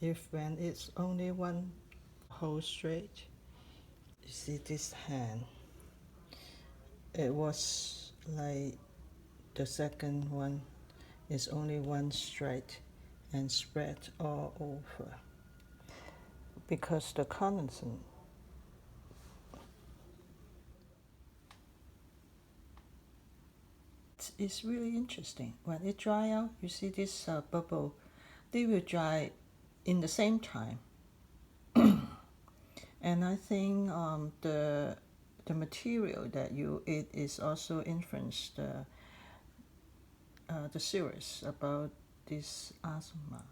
if when it's only one whole straight, you see this hand, it was like the second one is only one straight and spread all over because the condensate it's really interesting. When it dry out, you see this bubble, they will dry in the same time. And I think the material that you eat is also influenced the series about this asthma.